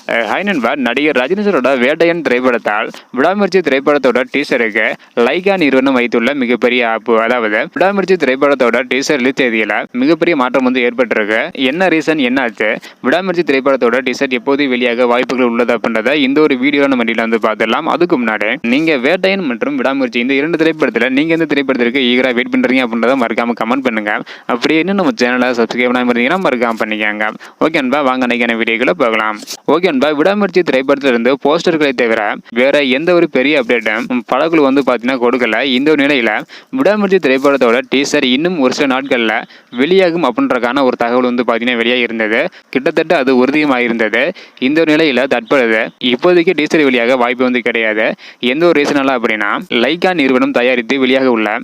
Hi நண்பா, நடிகர் ரஜினி சாரோட வேட்டையன் திரைப்படத்தால் விடாமுயற்சி திரைப்படத்தோட டீசருக்கு லைகா நிறுவனம் வைத்துள்ள மிகப்பெரிய ஆப்பு. அதாவது விடாமுயற்சி திரைப்படத்தோட டீசர் ரிலீஸ் தேதியில மிகப்பெரிய மாற்றம் வந்து ஏற்பட்டிருக்கு. என்ன ரீசன், என்ன ஆச்சு, விடாமுயற்சி திரைப்படத்தோட டீசர் எப்போது வெளியாக வாய்ப்புகள் உள்ளது அப்படின்றத இந்த ஒரு வீடியோல நம்ம வந்து பார்த்துடலாம். அதுக்கு முன்னாடி நீங்க வேட்டையன் மற்றும் விடாமுயற்சி இந்த 2 திரைப்படத்துல நீங்க எந்த திரைப்படத்திற்கு ஈகரா வெயிட் பண்றீங்க அப்படின்றத மறக்காம கமெண்ட் பண்ணுங்க. அப்படியே இன்னும் நம்ம சேனலை சப்ஸ்கிரைப் பண்ணாம இருந்தீங்கன்னா மறக்காம பண்ணிக்கோங்க. ஓகே நண்பா, வாங்க அன்னைக்கான வீடியோக்குள்ள போகலாம். ஓகே நண்பா, விடாமுயற்சி திரைப்படத்திலிருந்து போஸ்டர்களை தவிர வேற எந்த ஒரு பெரிய அப்டேட்டும் படக்குழு வந்து பார்த்தீங்கன்னா கொடுக்கல. இந்த ஒரு நிலையில விடாமுயற்சி திரைப்படத்தோட டீசர் இன்னும் ஒரு சில நாட்கள்ல வெளியாகும் அப்படின்றக்கான ஒரு தகவல் வந்து பார்த்தீங்கன்னா வெளியாக இருந்தது. கிட்டத்தட்ட அது உறுதியுமாக இருந்தது. இந்த ஒரு நிலையில தற்பொழுது இப்போதைக்கு டீசர் வெளியாக வாய்ப்பு வந்து கிடையாது. எந்த ஒரு ரீசனால அப்படின்னா லைகா நிறுவனம் தயாரித்து வெளியாக உள்ள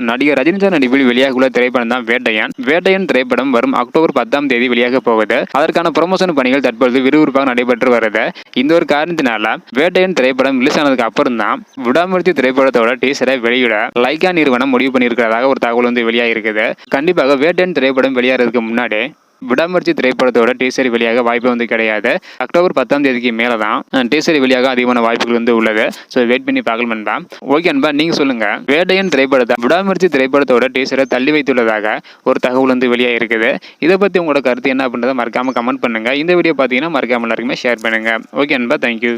நடிகர் ரஜினி சார் நடிப்பில் வெளியாக உள்ள திரைப்படம் தான் வேட்டையன். வேட்டையன் திரைப்படம் வரும் அக்டோபர் 10ஆம் தேதி வெளியாக போகுது. அதற்கான ப்ரொமோஷன் பணிகள் தற்பொழுது விறுவிறுப்பாக நடைபெற்று வருது. இந்த ஒரு காரணத்தினால வேட்டையன் திரைப்படம் ரிலீஸ் ஆனதுக்கு அப்புறம் தான் விடாமுயற்சி திரைப்படத்தோட டீசரை வெளியிட லைகா நிறுவனம் முடிவு பண்ணியிருக்கிறதாக ஒரு தகவல் வந்து வெளியாக இருக்குது. கண்டிப்பாக வேட்டையன் திரைப்படம் வெளியாகிறதுக்கு முன்னாடி விடாமுயற்சி திரைப்படத்தோட டீசர் வெளியாக வாய்ப்பு வந்து கிடையாது. அக்டோபர் 10ஆம் தேதிக்கு மேலே தான் டீசர் வெளியாக அதிகமான வாய்ப்புகள் வந்து உள்ளது. ஸோ வெயிட் பண்ணி பார்க்கலாம் நண்பா. ஓகே நண்பா, நீங்க சொல்லுங்க, வேட்டையன் திரைப்படத்தை விடாமுயற்சி திரைப்படத்தோட டீசரை தள்ளி வைத்துள்ளதாக ஒரு தகவல் வந்து வெளியாக இருக்குது. இதை பற்றி உங்களோட கருத்து என்ன அப்படின்றத மறக்காம கமெண்ட் பண்ணுங்க. இந்த வீடியோ பார்த்தீங்கன்னா மறக்காம எல்லாருக்குமே ஷேர் பண்ணுங்க. ஓகே நண்பா, தேங்க்யூ.